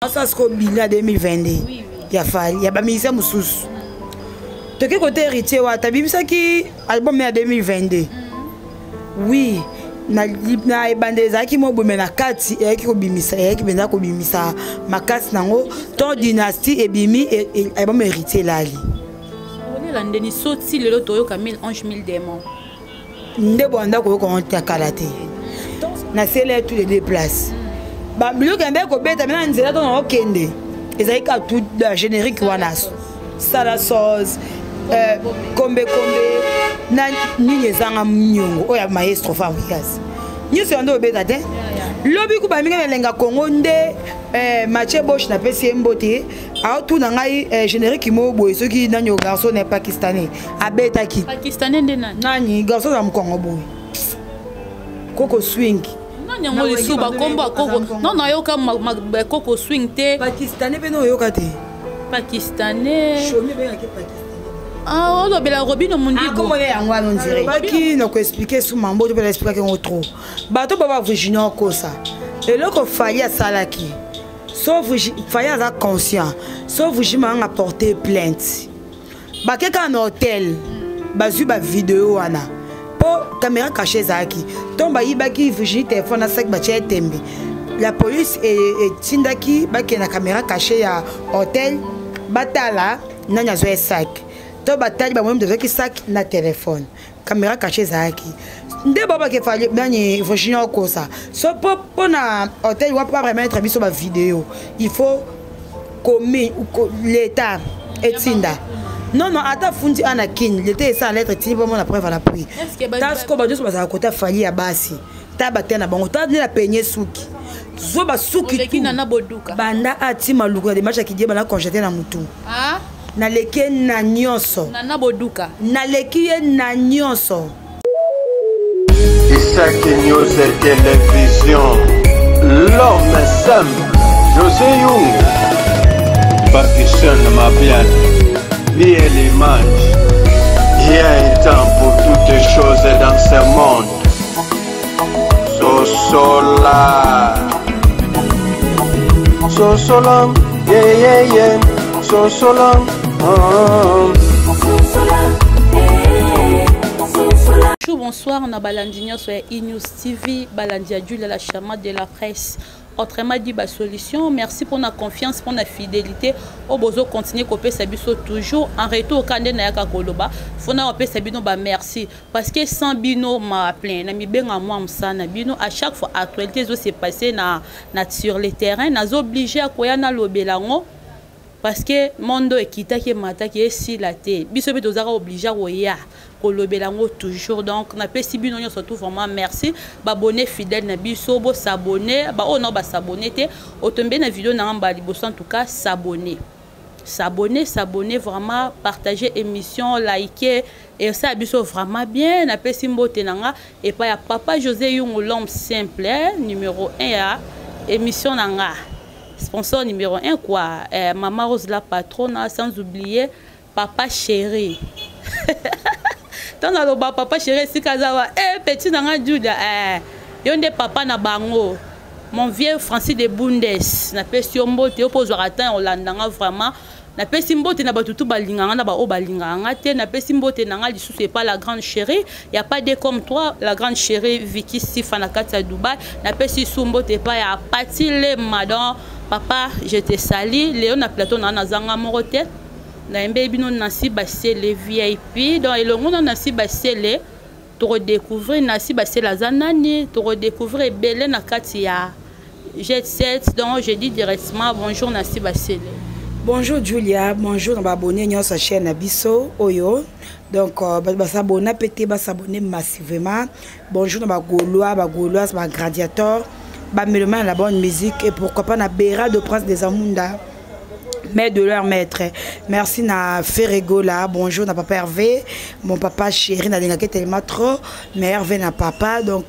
Ça c'est bilan 2022. Il a fallu, il y a pas mis ça moussous. De quel côté héritier wa tabimisa qui album en 2022. Oui, na bandeza qui mo bomena kati et qui obimisa et qui benda ko bimisa makasi nango ton dynastie et bimi et album héritier lali. On est là ndeni soti le loto yo ka 11 000 démons. Ndebo anda ko ko onta kalate. Na sele tous les deux places. Ba bilo kende ko beta mena nzela to na okende. Ezaika tout la générique wana. Sala sauce kombe na ninye zanga mnyongo oya maestro fabrikas. Nyuso ndo beta te. Lobi ku ba minga lenga Congo nde Mathieu Bosch na pesi mbote a tout na ngai générique mo boy soki nanyo garçon n'est pakistanais abeta ki pakistanais nde nani garçon na mkongo boy Coco Swing. Non, non, yoka Coco Swing te. Pakistanais pe no yoka te. Pakistanais. Chomi be yake pakistanais. Ah, on a Robin Mundi. Ah, comment est en on dirait. Pas qui nous expliquer sous mambo, tu peux l'expliquer qu'on trop. Bateau papa Virginia Kosa. Et là qu'on faillit à Salaki. Sauf faillit à conscient. Sauf Virginia a porté plainte. Bah quelqu'un en hôtel. Bazu ba vidéo ana. Caméra cachée Zaki. Tomba Ibaki Virginie téléphone à 5 bâtiments tembe. La police et Tindaki baki na caméra cachée à hôtel batala nanya zoe sac. To batali ba mwem de sac na téléphone. Caméra cachée Zaki. Nde baba ke fallait nani Virginie Okosa. So pour na hôtel wa pas vraiment être biso ba vidéo. Il faut commis l'état et Tinda. Non, non, attends, Fundi Anakin, l'été sans lettre, tu n'as pas la preuve à l'appui. T'as ce qu'on va dire, c'est à côté Fali à Bassi. T'as battu na bango, t'as la peigné souki. Zoba souki. Banda ati maluka de match qui dit bana conjeté na mutu. Ah? Na leke na nyonso. Nana boduka. Na leki na nyonso. Isaac News et Télévision. L'homme simple. José Young. Pakistan ma bien. Lié l'image. Il y a un temps pour toutes les choses dans ce monde. Sosola. Sosola. Yeah, yeah, yeah. Sosola. Bonsoir, on a Balandigno sur E-News TV, Balandia Jules, la chamade de la presse. Autrement dit, solution. Merci pour la confiance, pour la fidélité. Au besoin continuer à copier Sabiso toujours. En retour, quand on a Koloba, faut na copier Sabino merci. Parce que sans Bino m'a appelé, na mi ben à moi m'sana Bino à chaque fois actualité zo s'est passé na sur le terrain, na obligé à quoi na lobelango. Parce que mondo ekita qui mata qui est si la té. Biso be dozara obligé à kolobelango toujours. Donc na pesi bino surtout vraiment merci. Ba abonné fidèle na biso bo s'abonner, ba on ba s'abonner té. Otombe na vidéo na ngamba liboso en tout cas s'abonner. S'abonner vraiment, partager émission, liker et ça biso vraiment bien na pesi mbote nanga et pas ya papa José Young l'homme simple numéro 1 à émission nanga. Sponsor numéro 1 quoi, Maman Rose la patronne, sans oublier Papa Chéri. Tant dans le bas Papa Chéri si kazawa petit nanga Juda yonde papa na bango. Mon vieux Francis de Bundes na pesi mbote opose ratin Hollande vraiment na pesi mbote na batutu balinganga na ba o balinganga te na pesi mbote nanga lisusu et pas la grande chérie, y a pas de comme toi la grande chérie Vicky Sifa na kati ya Dubai na pesi sumbote pas ya patile madame. Papa, je te salue. Léon na plateau na zanga morote. Na embe bino nasi basele VIP. Donc elongo na nasi basele to redécouvrir nasi basele zanani, to redécouvrir belé na kati ya Jet Set. Donc je dis directement bonjour nasi basele. Bonjour Julia, bonjour na abonné sur sa chaîne Abisso Oyo. Donc s'abonner pété s'abonner massivement. Bonjour na Gaulois, Gradiator. Baméloma la bonne musique et pourquoi pas na Béra de Prince des Amunda, mère de leur maître. Merci na Ferrego là, bonjour na papa Hervé, mon papa chéri na lingake tellement trop, mais Hervé na papa donc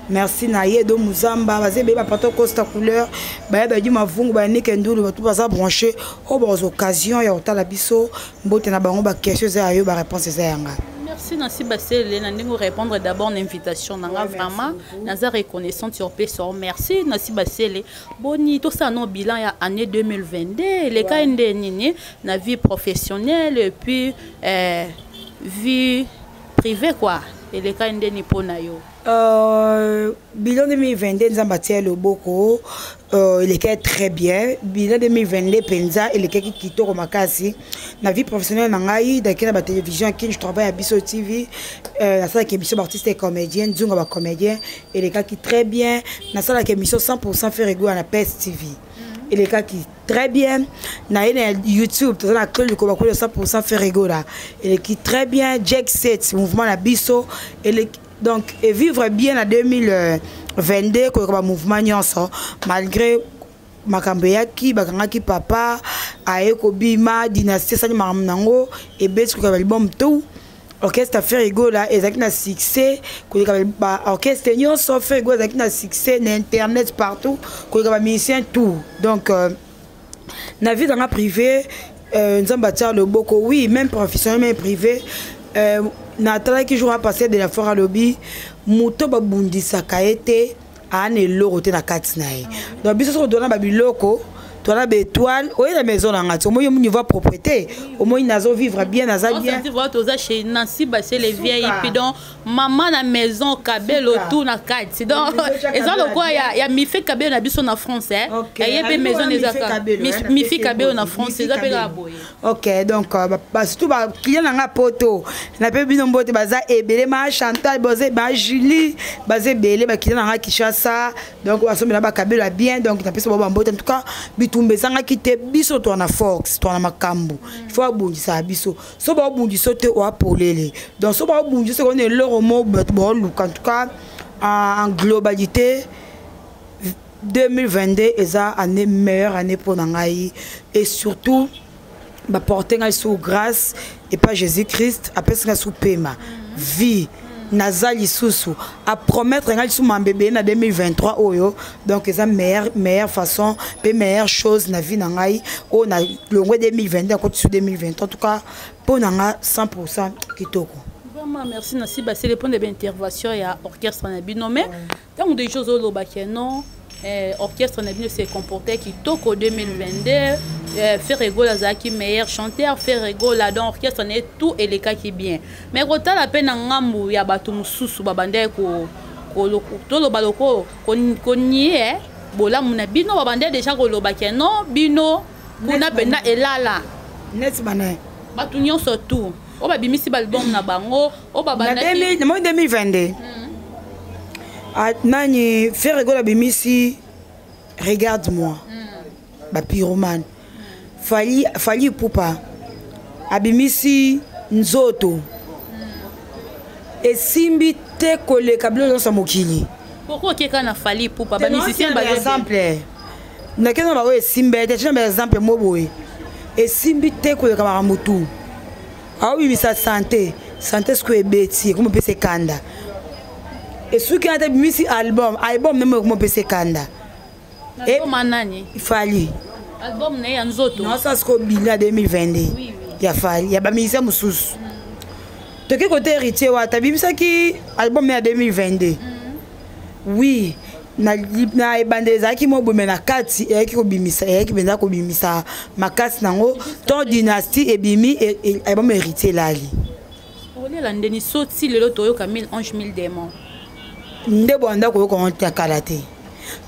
merci na Yedo Muzamba, vas-y bébé pato Costa couleur, bah di mavungu ba nikendulu ba tout ça branché aux occasions ya otala biso, mbote na bango ba question za yo ba réponse za yanga. Merci Nancy Bassele, nous répondre d'abord à l'invitation. Vraiment, nous sommes reconnaissants sur PSO. Merci Nancy Bassele. Boni, tout ça non bilan ya année 2022. Les cas de na vie professionnelle et puis vie privée quoi. Et les cas de nipona yo. Bilan 2022 nous avons le boko. Il est très bien. Bilan 2022 penza il est qui toro makasi. Na vie professionnelle nangai dans la télévision qui je travaille à Bisso TV. La salle qui émission artiste et comédienne, Zunga ba comédien. Il est qui très bien. La salle qui émission 100% fait rigolo à la PS TV. Il est qui très bien. Na YouTube, tout ça la clé du combat 100% fait rigolo. Il est qui très bien. Jack 7 mouvement la Bisso. Donc, et vivre bien en 2022, comme un mouvement nyonso, malgré Makambeaki, Bakangaki Papa, Aeko Bima, Dynastie Sani Maramnango, et Bess, comme album tout, orchestre fait rigolo, et ça qui a succès, orchestre nyonso fait rigolo, ça qui a succès, Internet partout, comme un musicien tout. Donc, la vie dans la privée, nous avons bâti le beaucoup, oui, même professionnel, même privé. Nathalie qui joue à passer de la foire à lobby, Mouto Babundi Sakaete, Anne Lorote na Katsinae. Donc, bis sur donnant Babiloko, toi la bétoile, oui, la maison en gâteau, au moins, il y a propriété, au moins, il y a vivre bien, il y a bien. Tu vois, tu as chez Nancy Bassé, les vieilles, puis donc, maman la maison, Kabel, autour, na Katsi. Donc, et ça, le quoi, il y a mi fait Kabel, on a vu son en français, il y a des maisons des accords. Mi fait Kabel, en français, ça peut aboyer. Ok, donc, surtout, il y a un poteau, on a pu bien emboîter, baza, Ebele, ma Chantal, basé, ma Julie, basé, Belé, qui est dans la Kishasa, donc, on va se mettre là-bas, Kabel, bien, donc, on a pu se voir en boîte, en tout cas, tumbezanga kite biso to na fox to na makambu il faut abundisa biso so ba abundiso te o apolele donc so ba abundiso ko ne loro mo bon en tout cas en globalité 2022 est année meilleure année pour nangai et surtout ba porter ngai sous grâce et pas Jésus-Christ après ça sous paiement vie Nazali Soussou à promettre un sous mon bébé en 2023 oyo donc c'est la meilleure façon et meilleure chose na vie nangai on a le 2022 côté sur 2023 en tout cas pour nanga 100% kitoko. Vraiment merci Nancy Bassé les points d'intervention et à orchestre na binomé tant des choses au lobake non orchestre na bino s'est comporté qui toko 2022 faire rigolo qui meilleur chanteur faire rigolo dans orchestre n'est tout et les cas qui bien mais quand la peine ngambu ya batu mususu babande ko to lo baloko konnie bola muna bino babande déjà ko lobake non bino kuna pena elala net bana batu nyonso tout o babimisi album na bango o babanda 2022 nani faire rigolo bimisi regarde-moi ba pyromane fali pupa abimisi nzoto esimbi te koleka bilo sa mokili pourquoi keka na fali pupa ba musicien ba exemple na kena ba esimbe te chama exemple moboye esimbi te koleka ba mutu awo bimisa santé sko ebeti comme pese kanda et ce qui a été mis album même comme PC Kanda et manani il fallait album né ya nzoto non ça c'est au bilan 2022 oui il a fallu il y a ba musicien mususu de quel côté héritier wa tabimisa ki album né 2022 oui na ebandeza ki mo bomena kati e ki ko bimisa e ki benza ko bimisa makasi nango ton dynastie et bimi et album héritier lali on est là ndeni soti lelo toyo ka 1000 démons ndebo anda ko ko ta kalate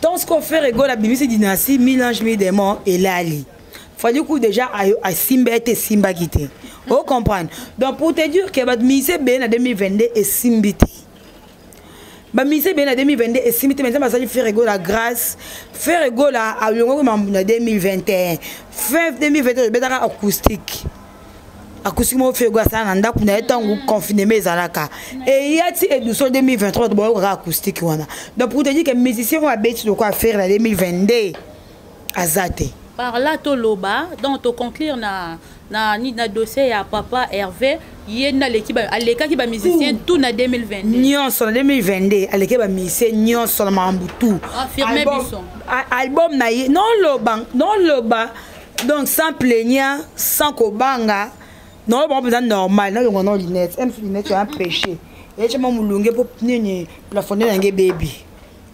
donc ce qu'on fait rigolo la bimisi dynastie 1000 démons et lali fallait que déjà à simba était simba quitté vous comprendre donc pour te dire que ba mise ben en 2022 et simbiti ba mise ben en 2022 et simbiti maintenant ça fait rigolo la grâce faire rigolo à longo en 2021 fin 2022 betaka acoustique mo fait quoi ça nanda kuna etangu confiné mes alaka et yati et du sol 2023 de bon acoustique wana donc pour te dire que musicien va bête de quoi faire en 2022 azate par là to loba donc to conclure na dossier ya papa Hervé yena l'équipe aleka ki ba musicien tout na 2022 nyonso na 2022 aleka ba musicien nyonso na mambutu affirmer bison album na non loba donc sans plaignant sans kobanga Non, bon, c'est normal. Non, on a lunettes. Même lunettes, c'est un péché. Et je m'en moulungue pour plafonner un baby.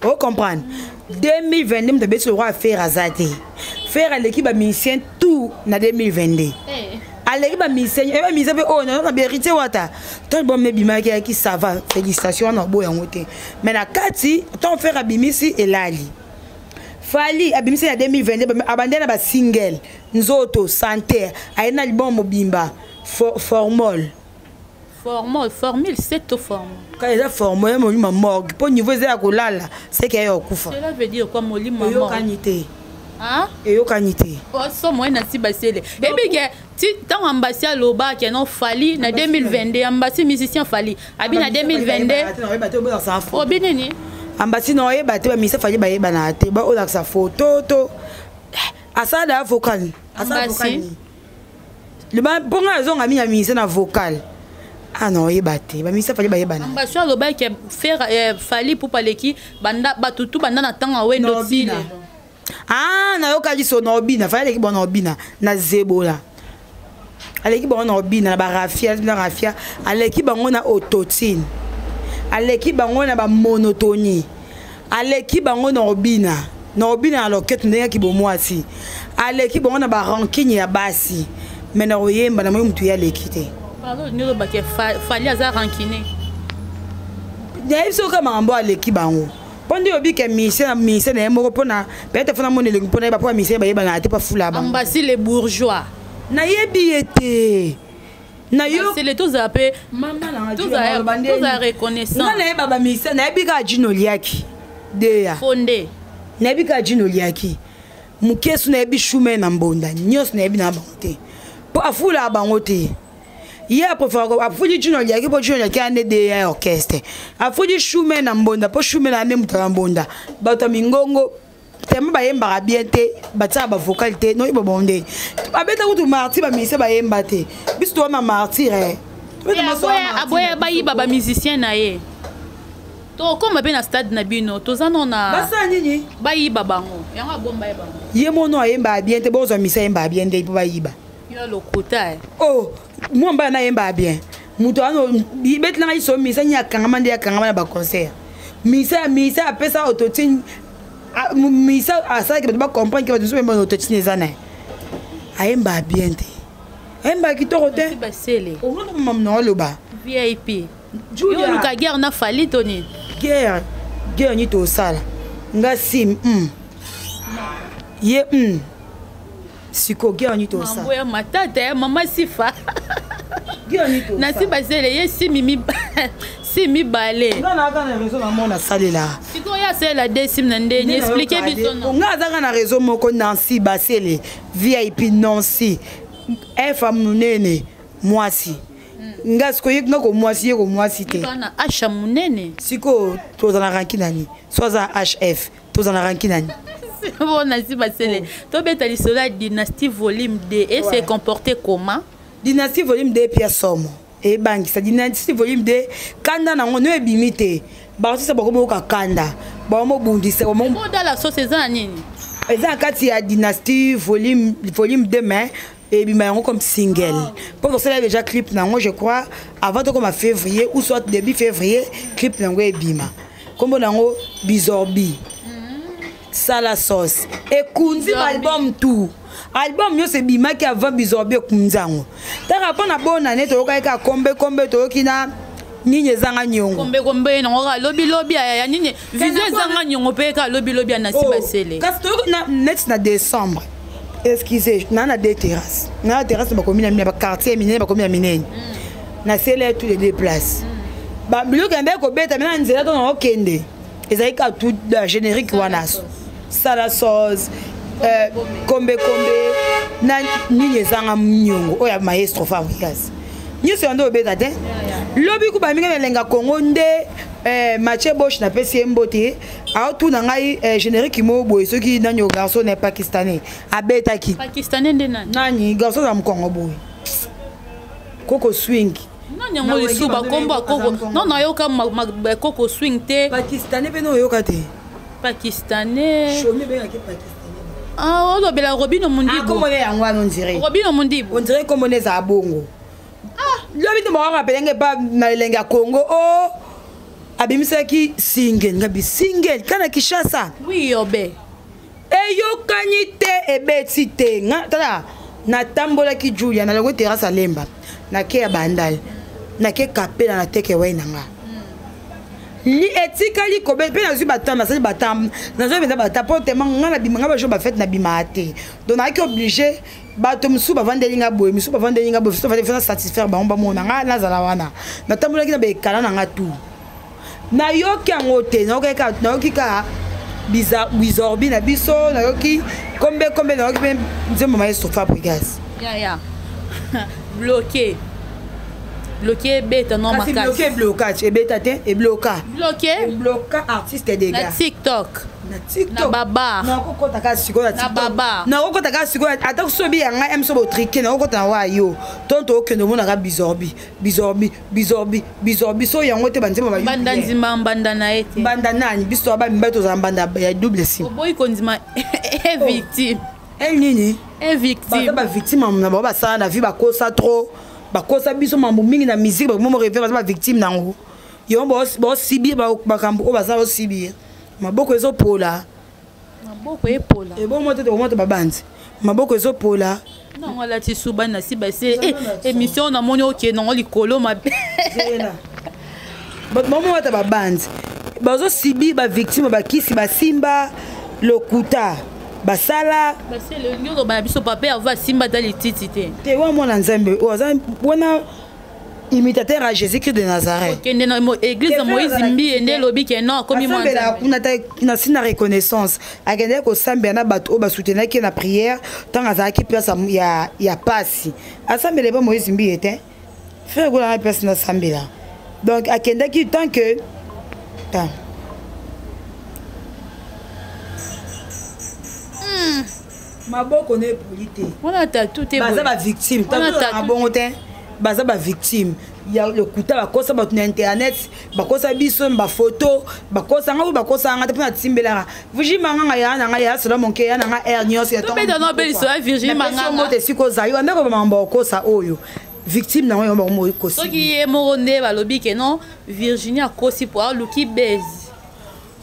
Vous comprenez? 2022, je vais le faire à Zate. Faire à l'équipe musicien tout en 2022. À l'équipe musicien, et musicien, oh non, on a vérité wata. Tant bon me bima qui ça va. Félicitations, on a beau en côté. Mais la Kati, tant faire à Bimisi et Lali. Fali Abimisi en 2022, abandonné ba single. Nzoto santé, aina album mobimba. Formol. Formule, c'est au formule. Quand il a formé, mon lit m'a morgue. Pour niveau de la colala, c'est qu'il y a un coup. Cela veut dire quoi, mon lit m'a morgue. Hein? Et au canité. Oh, ça, moi, n'a pas basé. Et puis, si tant ambassade Loba qui a fallu en 2022, ambassade musicien fallu. Abin en 2022. Oh, bien, ni. Ambassade non, il battu, mais ça fallait bailler banate. Bah, on a sa photo. Asada vocal. Asada vocal. Le bon raison a mis un musicien en vocal. Ah non, il battu. Bah, mais ça fallait bailler banate. Ambassade Loba qui a fait fallu pour parler qui banda batutu banda na tanga we ndotile. Ah, na yo kali so nobina, fallait que bon nobina na zebola. Aleki bon nobina na barafia, na rafia, aleki bango na autotune. Aleki bango na ba monotonie. Aleki bango na obina. Na obina alors que tu ki bo mwasi. Aleki bango na ba ranking ya basi. Mais na oyemba na mutu ya lekite. Pardon, ni lo ba ke fallait za rankiner. Ya iso ka mambo aleki bango. Pondi obi ke mise na moko pona peut-être fona mon elengi pona ba po mise ba yeba na te pa fula ba. Ambassade les bourgeois. Na yebi ete. Na yo c'est les tous appelés maman na tous a reconnaissance. Na yeba ba mise na yebi ka jino liaki. Deya. Fondé. Na yebi ka jino liaki. Mukesu na yebi shume na mbonda. Nyos na yebi na bangote. Po afula bangote. Hier pour faire afudi jino liaki po jino liaki ane de orchestre. Afudi shume na mbonda po shume na même na mbonda. Bato mingongo tellement ba yemba bien te bata ba vocalité non ibo bonde. Abeta kutu martyr ba mise ba yemba te. Biso to ma martyr eh. Aboya ba yi baba musicien na ye. To comme be na stade na bino to zano na basa nini ba yi babango. Yango bomba ye bango. Ye mono yemba bien te bozo mise yemba bien te ba yiba. Yo lokota. Oh, moi mba na yemba bien. Muto ano bet na iso mise nya kangama ndia kangama ba concert. Mise apesa autotune. Misa asa que ba comprendre que tu même autotune zana. Ayemba bien te. Ayemba ki to rote. Basele. O mo no loba. VIP. Yo luka guerre na fali toni. Guerre ni to sala. Nga sim Ye Siko guerre ni to sala. Mambo matata mama sifa. Guerre ni to. Na si basele ye si mi balé. Non na ka na réseau na mona sale là. Siko ya c'est la décime nande ni expliquer biso non. Nga za na réseau moko Nancy basele VIP Nancy. Femme nene mwasi. Nga siko yek ngako mwasi te. Kana Acha munene. Siko tozana ranki nani. Soza HF tozana ranki nani. Bon Nancy basele. To beta lisola dynastie volume 2 et s'est comporté comment? Dynastie volume 2 pièce somme. Et banque ça dynastie volume 2 kanda na ngono ebimite. Ba ça bako ka kanda. Ba mo bundisa ba mo dans la sauce za nini? Eza kati ya dynastie volume 2 mais et bima comme single. Pour ça déjà clip na je crois avant de comme février ou soit début février clip na ngo ebima. Comme na ngo Bizorbi. Sala sauce. Et kunzi album tout. Album yo se bima ki avant Bizorbi kunzango. Ta rapport na bona ne to ka kombe to kina nini zanga nyongo. Kombe na ngora lobi ya nini vision zanga nyongo pe ka lobi na sibasele. Parce que na net na décembre. Excusez, na deux terrasses. Na terrasse ba commune na ba quartier minene ba commune minene. Na celle tous les deux places. Ba bilo kende ko beta na nzela to na okende. Ezaika tout la générique wana. Sala sauce kombe na nini zanga nyongo oya maestro Fabrikas. Ni se ndo beta te. Lobi ku ba minga lenga Congo nde Mathieu Bosch na pesi mbote a tout na ngai générique mo boy ceux qui na garçon n'est pakistanais abeta ki pakistanais nde nani garçon za mkongo boy Coco swing non ngo le suba komba Coco non yoka Coco swing te pakistanais pe no yoka te pakistanais chomi be ki pakistanais ah on do bela Robino Mundibo comment les yango on dirait Robino Mundibo on dirait comme on est à bongo lobi te moko rapelenge ba na elenga Congo oh abimisaki single ngabi single kana Kishasa oui obe eyokani te ebeti te nga tala na tambola ki Julia na longo terrasse alemba na ke ya bandal na ke kapela na teke waina nga li etikali ko be na zu batama ça batam na zo benda batapo te nga na bimanga ba jo ba fête na bimate donc na ki obligé bato musu ba vandelinga boy musu ba vandelinga boy so va faire satisfaire ba mona nga na zala wana na tambola ki na be kala na nga tout na yoki angote na okeka na yoki ka bizorbi na biso na yoki kombe na yoki nzembo ma sofa brigas ya bloqué beta non makasi blocage et beta te et bloqué artiste des gars na TikTok na baba na kokota ka siko na TikTok baba na kokota ka siko ata so bi yanga em so bo triquer na kokota wa yo tonto okendo mona ka bizorbi so yango te banzima ba banda nzima banda na ete banda nani biso ba mbato za banda ya double sim boy konzima est victime nini est victime ba victime na ba sa na vie ba kosa trop bakosa biso mambo mingi na musique ba mo refaire ba victime nango yo bo sibir ba kambo o ba sa sibir maboko ezo pola e bon moto ba bandi maboko ezo pola non wala ti suba na siba se émission na moni ok non likolo ma zela but momo wata ba bandi bazo sibir ba victime ba kisi ba simba lokuta basala c'est le lieu ba biso papa va simba dans les titité te wa mona nzambe wana imitateur à Jésus-Christ de Nazareth OK ndena église Moïse mbi ende lobi ke non comme moi na sina reconnaissance akende ko sambela na bato o ba soutenir ki na prière tant azaki place ya pasi asambela ba Moïse mbi était faire go la place na sambela donc akende ki tant que maboko ne polité on ta tout est baza ba victime ta bongo te baza ba victime ya le kuta ba kosa ba na internet ba kosa biso ba photo ba kosa nga ba kosa nga te pona timbela vuji manga ya na nga ya solo monke ya na nga hernios ya to be dans beli so virgin manga nga te siko za yo ndako ba mamba kosa oyo victime na yo ba mo kosi to ki e mo ne ba lobi ke non Virginia kosi pour luki base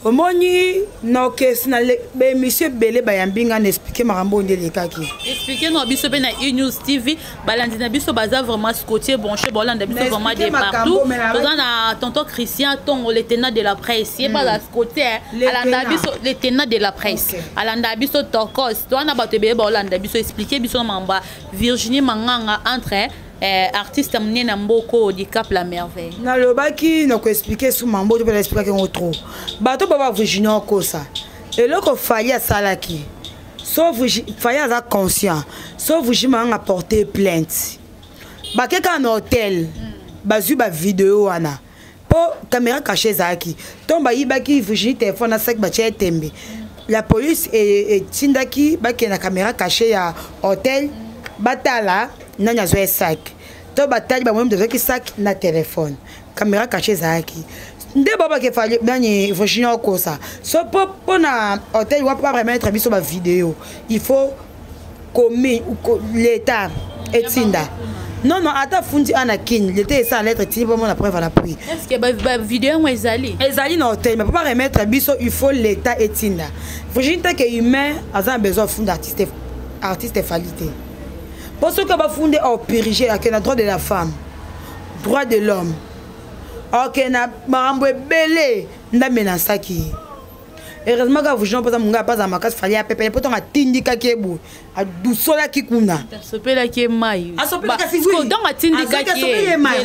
omoni no kes na be monsieur belé ba yambinga na expliquer marambo ndele kaki expliquer no biso be na News TV balandi na biso baza vraiment scotché branché bolanda biso vraiment de partout dans na tonton Christian ton le tenant de la presse c'est pas la scotché alanda biso le tenant de la presse alanda biso tokos to na bato be bolanda biso expliquer biso mamba Virginie Manganga entre artiste mnena mboko di Cap la merveille na lobaki na ko expliquer sous mambo to ba expliquer ngo trop bato baba Virginie okosa eloko fali asalaki sauf fali aza conscient sauf Virginie manga porter plainte bakeka na hôtel bazu ba vidéo wana po caméra cachée zaki tomba yibaki Virginie téléphone na sac ba tia tembe la police et tindaki ba na caméra cachée ya hôtel batala nanya zo sac to batali ba mwem de sac na téléphone caméra cachée zaki nde baba ke fali bani Virginie okosa so po na hôtel wa pas remettre biso ba vidéo il faut commis l'état etinda non ata fundi anakin l'état ça lettre tini pour mon preuve à l'appui est-ce que ba vidéo moi ezali na hôtel mais pas remettre biso il faut l'état etinda Virginie ta que humain a besoin fond artiste falité pour ce que va fonder au périger avec le droit de la femme droit de l'homme OK na marambo belé nda menasaki heureusement que vous pas munga pas à makas fali a pepe poto nga tindika kebu a dusola kikuna sopela ke mai asopela ka fizi donc atindika ke mai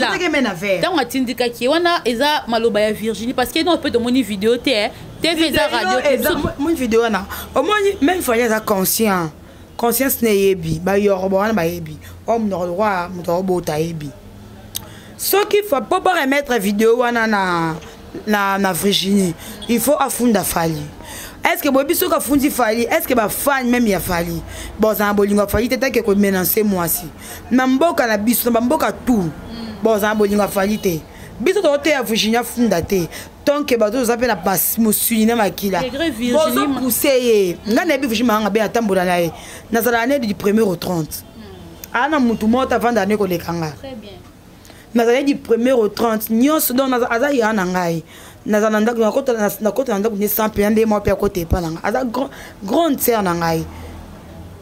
donc atindika ke wana eza maloba ya Virginie parce que non peut de moni vidéo TV za radio mon vidéo na au moins même fali za conscience ne yebi ba yorbo wana ba yebi homme no droit muto bota yebi ce qu'il faut pas remettre vidéo wana na Virginie il faut afunda fali est-ce que bobi soka fundi fali est-ce que ba fan même ya fali bon ça bolingo fali tete que ko menacer moi si na mboka na biso na mboka tout bon ça bolingo fali te biso to te ya Virginie funda te tant que bato za pe na pas musulina makila bon pousser ngana bi Virginie manga be atambola na ye na zala année du 1er au 30 ana mutu mota vanda ne ko lekanga très bien nazali du 1er au 30 nyonso donc aza ya na ngai nazala ndako nakota ndako ni 100 pe ande mo pe côté pa nanga aza grande sœur na ngai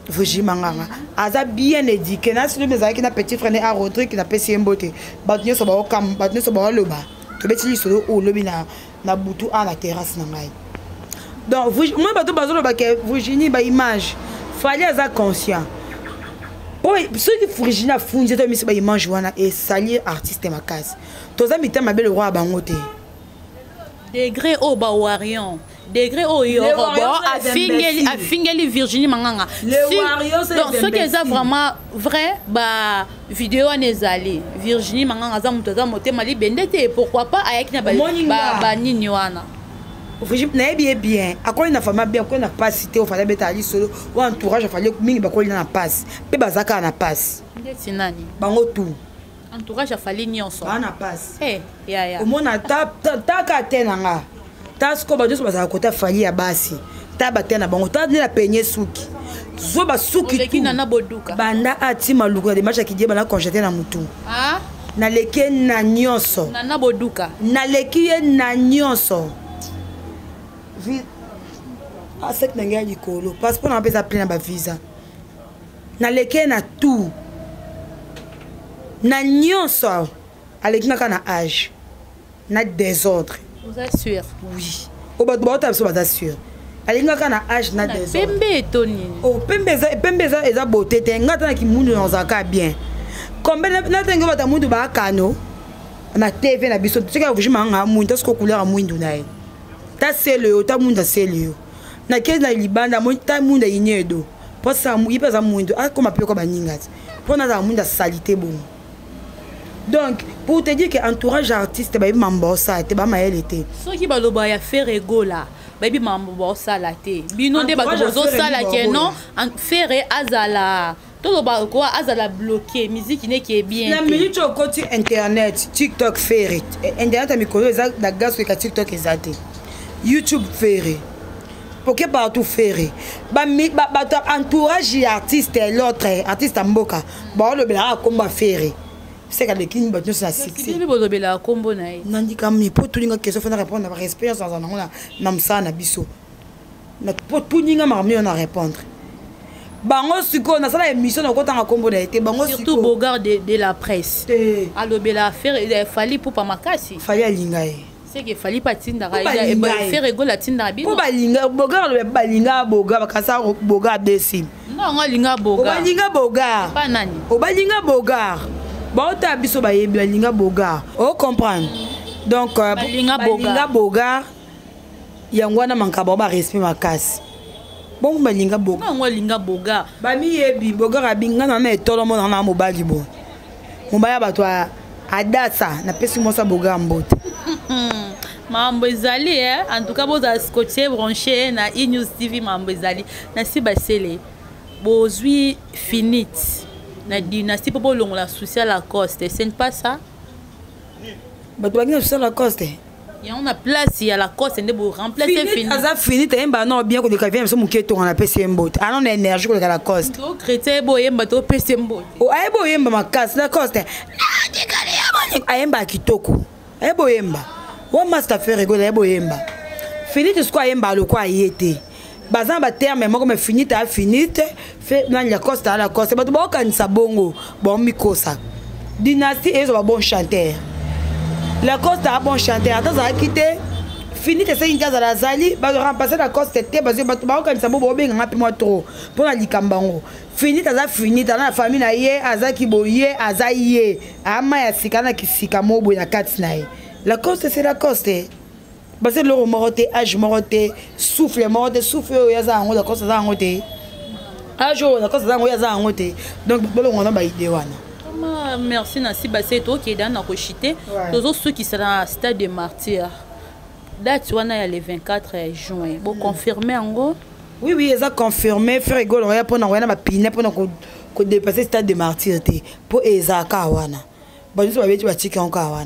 Vuji Manganga aza bien éduqué na silo mezaki na petit frère à Rodrigue na pesi mbote bat nyonso ba okam bat nyonso ba loba to beti solo o lobi na butu à la terrasse na ngai donc moi bato bazolo ba ke Virginie ba image fallait aza conscient. Oui, ceux qui Virginie a fondé to misi ba image wana et salir artiste ma case. Toza mita ma belle roi bangote. Degré au Bawarion. Degré au Yoruba a fingeli Virginie Manganga. Donc ce qui est vraiment vrai bah vidéo en ezali Virginie Manganga za mutoza moté mali bendete pourquoi pas avec na ba nini wana. Virginie na bien akola na fama bien akola na passe cité au fallait betali solo ou entourage fallait mingi ba kola na passe pe bazaka na passe. Ndeti nani bango tout entourage fallait nyonso na passe ya au mona ta ka tenanga tasko ba juste bazaka kota fali ya basi ta batena bango ta de la peigner suki zo ba suki tout na boduka banda ati maluku de match ki die bana conjeter na mutu na leke na nyonso na boduka na leki na nyonso a sek na ngai likolo passeport na pesa plein na ba visa na leke na tout na nyonso aleki na kana âge na désordre. Vous êtes sûr? Oui. Au bas de bas, tu as sûr. Elle est en âge na désordre. Pembe toni. Oh, pembe eza beauté te ngata ki mundu nzaka bien. Combien na tengo bata mundu ba kano na TV na biso tsika vujima nga mundusko couleur mundu na ye. Ta selo ta mundu selo. Na kezi na libanda mundu ta mundu inyedo. Po sa mu ipeza mundu a koma pe ko baningati. Po na za mundu salité bon. Donc, pour te dire que l'entourage artiste, baby mambo ça, te ba maël était. Ceux qui baloba ya faire ego là, baby mambo ça la te. Bino de bakozo ça la que non, faire azala. Tout le ba quoi azala bloqué, musique qui est bien. La minute au côté internet, TikTok faire. Internet mi kozo za da gas que TikTok ezate. YouTube faire. Porque partout faire. Ba entourage artiste l'autre artiste mboka. Ba le bela komba faire. C'est que les kings battent sur la succès. Nandika mi pour tout l'inga question faut répondre avec respect sans en on a namsa na biso. Na pour tout l'inga marmi on a répondre. Bango siko na sala émission na kota kombo na été bango surtout Bogard de la presse. Allo bela faire il fallait pour pas makasi. Fallait alinga. C'est que fallait pas tinda et faire ego la tinda bi. Pour balinga Bogard le balinga Bogard bakasa Bogard décime. Non balinga Bogard. Balinga Bogard. Pas nani. O balinga Bogard. Bon, tu as biso ba yebi linga boga. Oh comprendre. Donc balinga boga. Yangwana mankaba ba respect makasi. Bon balinga boga. Non linga boga. Ba mi yebi boga rabinga na na etolo mo na mobali bo. Mobaya ba to adasa na pesi mo sa boga mbote. Mambo ezali en tout cas vous a scotché branché na News TV mambo ezali. Na si basele. Bozui finite. La dynastie pour la social la coste, ce n'est pas ça. Mais tu vas sur la coste. Il y a une place, il y a la coste, et pour remplacer fini. Ça fini, tu as non bien que les cafés sont mouqués on a PC mbot. Ah non énergie que la coste. Donc chrétien boyemba to PC mbot. Oh ay boyemba ma casse la coste. Ah décalé ayemba kitoko. Ay boyemba. Wa master faire rigoler ay boyemba. Fini tu quoi ayemba le quoi yété. Bazan ba terme moi comme finite à finite fait dans la coste à la coste ba to ba kanisa bongo bon mikosa dynastie et ba bon chanteur la coste a bon chanteur attends ça quitter finite c'est une case à la zali ba remplacer la coste te parce que ba kanisa bongo benga ngapi moi trop pour la likambango finite za finite dans la famille na ye azaki boye azaye ama ya sikana kisika mobo ya katsnae la coste c'est la coste. Parce que le moroté, âge moroté, souffle moroté, souffle au yaza en haut, d'accord, ça en haut. Âge au d'accord, ça en haut, yaza en haut. Donc, on a idée. Merci, Nancy Basset, qui est dans la cochité. Tous ceux qui seront à stade de martyr. Date, on a le 24 juin. Vous confirmez en gros? Oui, oui, ils ont confirmé. Faire rigolo, on a pour nous, on a piné pour nous dépasser le stade de martyr. Pour Ezaka Wana. Bon, nous avons dit que tu as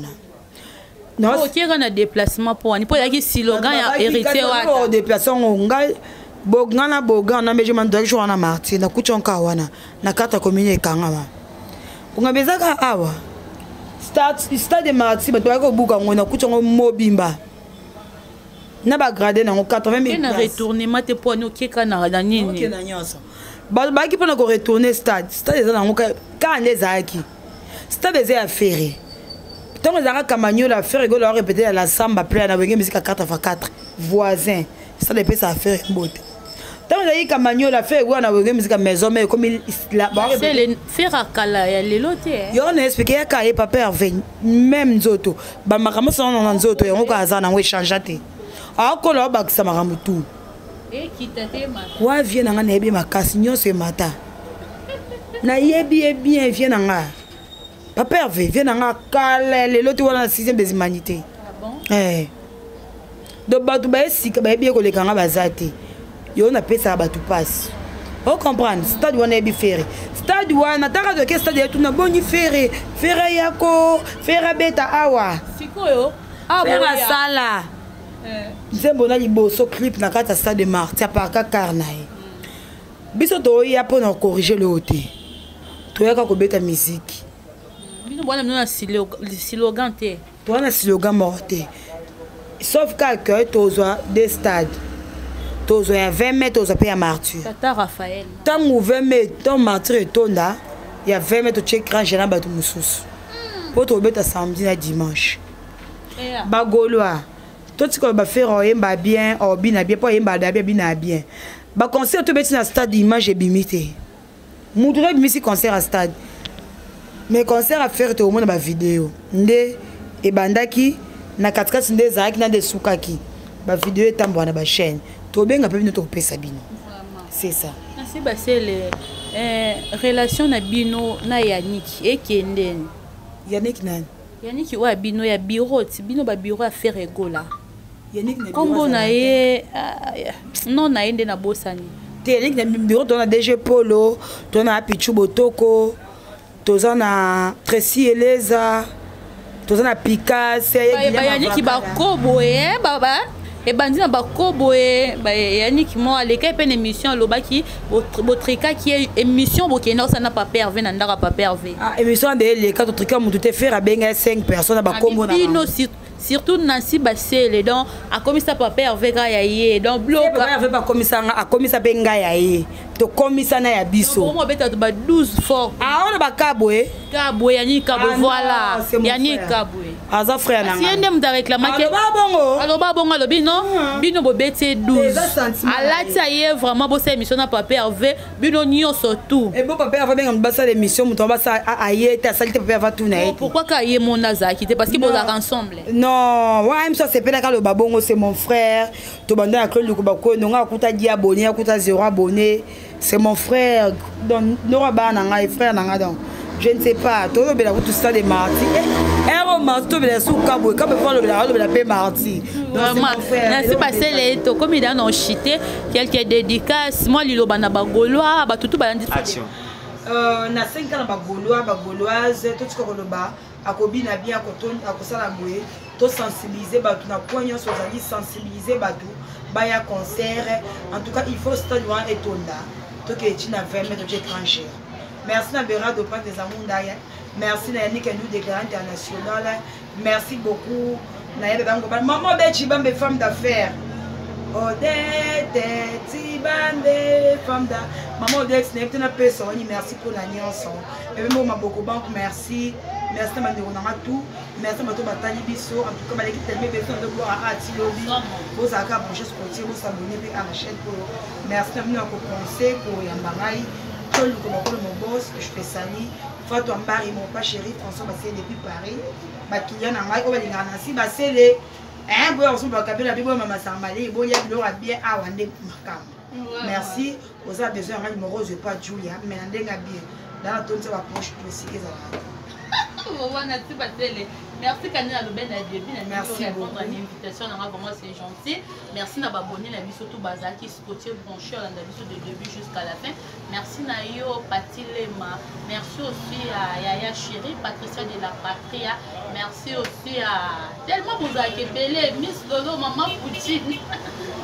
non, ok, on a déplacement pour ani pour y slogan hérité wa déplacement ngai bogana bogana meje man dojo wana marti na kuchonka wana na kata commune kangama unga bezaka awa stade marti bato bako buka ngona kutongo mobimba na ba grader nango 80 000 na retournement te pour nous qui kana na nini OK na nyonso ba ki pona ko retourner stade eza nango ka ndezaki stade eza affaire donc ezaka kamanyola affaire go la répéter la samba plein na wenge musique 4x4 voisin stade pesa affaire mbote donc ezaki kamanyola affaire go na wenge musique maison mais comme la c'est le faire akala ya lelo te yo na expliquer ka e papa Hervé même nzoto ba makambo sana na nzoto yango ka azana ngo échanger te akola bakisa makambo tout et qui t'était ma wa vient nga na yebi makasi nyonso mata na yebi bien vient nga papa Hervé vient nga kala lelo te wana 6e des humanités ah bon do batu ba esika ba yebi ko lekanga bazate yo na pesa batu passe o comprendre stade wana yebi ferré stade wana taka de que stade yetu na boni ferré yako ferré beta awa sikoyo ferré sala nzembo na liboso clip na kata stade de Marti apaka karnae biso to ya pour na corriger le côté to ya ka ko beta musique bino bwana mna slogan te to na slogan morte sauf que tozwa des stades tozwa ya 20 mètres tozwa pe ya Martyr tata Raphaël tango 20 mètres ton Martyr etonda ya 20 mètres tu écran gênant batu mususu po to beta samedi na dimanche ba goloa tout ce que va faire oyemba bien obina bien pas oyemba da bien bina bien ba concert to beti na stade image et bimité mutu na bimisi concert à stade mais concert à faire to mona ba vidéo nde e bandaki na katikati nde zaki na de sukaki ba vidéo etambwa na ba chaîne to benga pe bino to pesa bino c'est ça merci ba c'est les relation na bino na Yannick et Kendeni Yannick nani Yannick wa bino ya bureau bino ba bureau à faire egola Yannick na kombo na ye non na ende na bosani te Yannick na bureau to na DG Polo to na Pichu Botoko to na Tracy Eleza to na Picasso ba Yannick ba kobo baba et bandi na ba kobo ba Yannick mo aleka pe émission lobaki botrika qui est émission bokena ça na pas pervé na ndaka pas pervé émission de les quatre trika mutu te faire benga 5 personnes ba kombo na surtout Nancy Bassele donc a commis ça papa Hervé Gayaye donc bloc Hervé pas commis ça a commis ça benga yaye to commis ça na ya biso on beta ba 12 fort on ba kabwe Yannick kabwe voilà Yannick kabwe aza frère na si ndem da réclamer que alors ba bongo lobi non bino bo bete 12 alati aye vraiment bo cette émission na papa Hervé bino nyo surtout et bon papa Hervé benga mbasa l'émission muto mbasa aye ta salite papa Hervé tout na pourquoi ka aye mon azaki parce que bo ensemble non ouais même ça c'est pas le babongo c'est mon frère to banda ya Claude Lukubako nonga akuta 10 abonnés akuta 0 abonnés c'est mon frère donc nora bana nga frère nanga donc je ne sais pas to bela tout ça de Marti ero Marti bela sou kabwe kabwe fa le bela pe Marti vraiment c'est passé les to comme il a non chité quelques dédicaces moi lilo bana bagoloa ba tutu ba ndi action na 5 ans bagoloise tout ce qu'on ba akobina bien akosala boye to sensibiliser batu na poignon sozali sensibiliser batu baya concert en tout cas il faut stade loin etonda to ke tina 20 mètres d'étranger merci na Bera de pas des amunda merci na Yannick Ndou de Grand International merci beaucoup na yebe bango maman Bechi Bambe femme d'affaires Odette Tibande femme da maman Odette n'est pas personne merci pour la nuance et même moi beaucoup banque merci merci à tout merci à tout batali biso en tout cas malgré tellement besoin de boire à Tilobi vous avez qu'à brancher sportif vous s'abonner à la chaîne pour merci à nous à penser pour Yambarai tout le monde mon boss je fais sali Fatou Ambari mon pas chéri François Bassé depuis Paris ba client na ngai ko ba lingana si basele boy on se va caper la bibo maman Sambali bon ya bilo bien a wande makam merci vous avez besoin de numéro je pas Julia mais ndenga bien dans la tonne ça va poche précis ça merci Kanina Loben à début merci pour répondre à l'invitation vraiment c'est gentil merci na abonné la vie surtout Bazaki Scottier branché la vie de début jusqu'à la fin merci Nayo Patilema merci aussi à Yaya Chéri Patricia de la Patria merci aussi à tellement vous avez belé Miss Lolo maman Poutine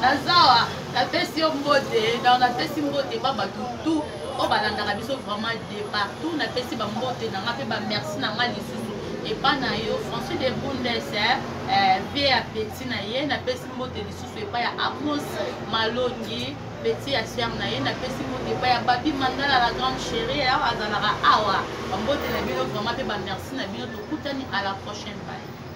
Nazawa la question mode dans la question mode baba tout on va dans la biso vraiment de partout na pesi ba mbote na nga pe ba merci na nga lisusu et pas na yo François de Bundes vie à petit na ye na pesi mbote lisusu et pas ya Amos Malongi petit à siam na ye na pesi mbote pas ya Babi Mandala la grande chérie awa azalaka awa mbote na bino vraiment pe ba merci na bino to kutani à la prochaine bye.